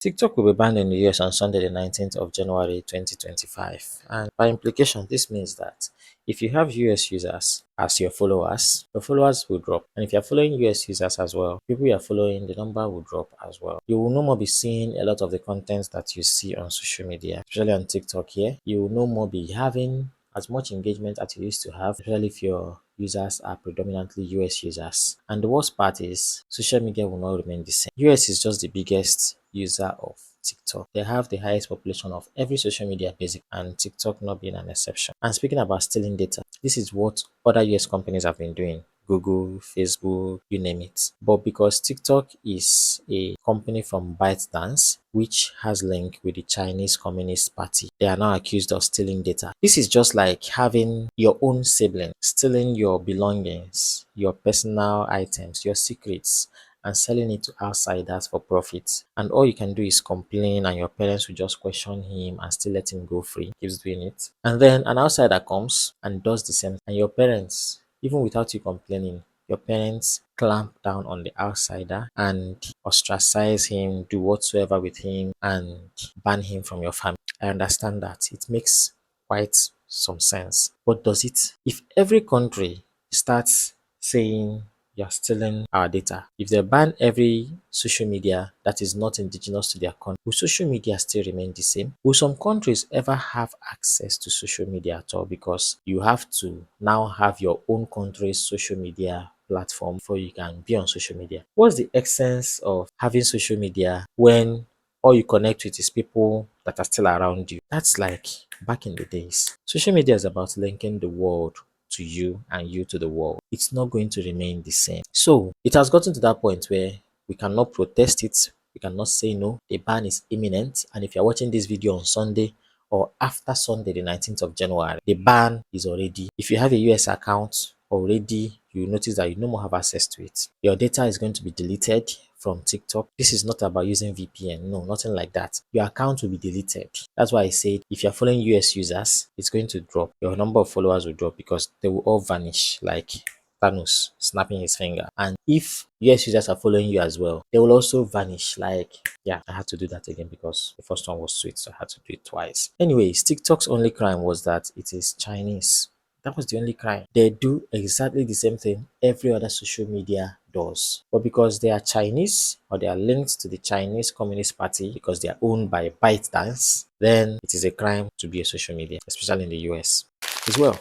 TikTok will be banned in the US on Sunday, the 19th of January 2025. And by implication, this means that if you have US users as your followers will drop. And if you're following US users as well, people you're following, the number will drop as well. You will no more be seeing a lot of the content that you see on social media, especially on TikTok here. You will no more be having as much engagement as you used to have, especially if your users are predominantly US users. And the worst part is social media will not remain the same. US is just the biggest user of TikTok. They have the highest population of every social media basic, and TikTok not being an exception. And speaking about stealing data, this is what other US companies have been doing. Google, Facebook, you name it. But because TikTok is a company from ByteDance, which has link with the Chinese Communist Party, they are now accused of stealing data. This is just like having your own sibling stealing your belongings, your personal items, your secrets, and selling it to outsiders for profit. And all you can do is complain, and your parents will just question him and still let him go free. Keeps doing it. And then an outsider comes and does the same. And your parents, even without you complaining, your parents clamp down on the outsider and ostracize him, do whatsoever with him, and ban him from your family. I understand that. It makes quite some sense. But does it? If every country starts saying you're stealing our data, if they ban every social media that is not indigenous to their country, will social media still remain the same? Will some countries ever have access to social media at all? Because you have to now have your own country's social media platform before you can be on social media. What's the essence of having social media when all you connect with is people that are still around you? That's like back in the days. Social media is about linking the world to you and you to the world. It's not going to remain the same. So it has gotten to that point where we cannot protest it. We cannot say no. The ban is imminent. And if you're watching this video on Sunday or after Sunday, the 19th of January, the ban is already. If you have a US account already, you notice that you no more have access to it. Your data is going to be deleted from TikTok. This is not about using VPN. No, nothing like that. Your account will be deleted. That's why I said if you're following US users, it's going to drop. Your number of followers will drop because they will all vanish like Thanos snapping his finger. And if US users are following you as well, they will also vanish. Like, yeah, I had to do that again because the first one was sweet, so I had to do it twice. Anyways, TikTok's only crime was that it is Chinese. That was the only crime. They do exactly the same thing every other social media does. But because they are Chinese or they are linked to the Chinese Communist Party because they are owned by ByteDance, then it is a crime to be a social media, especially in the US as well.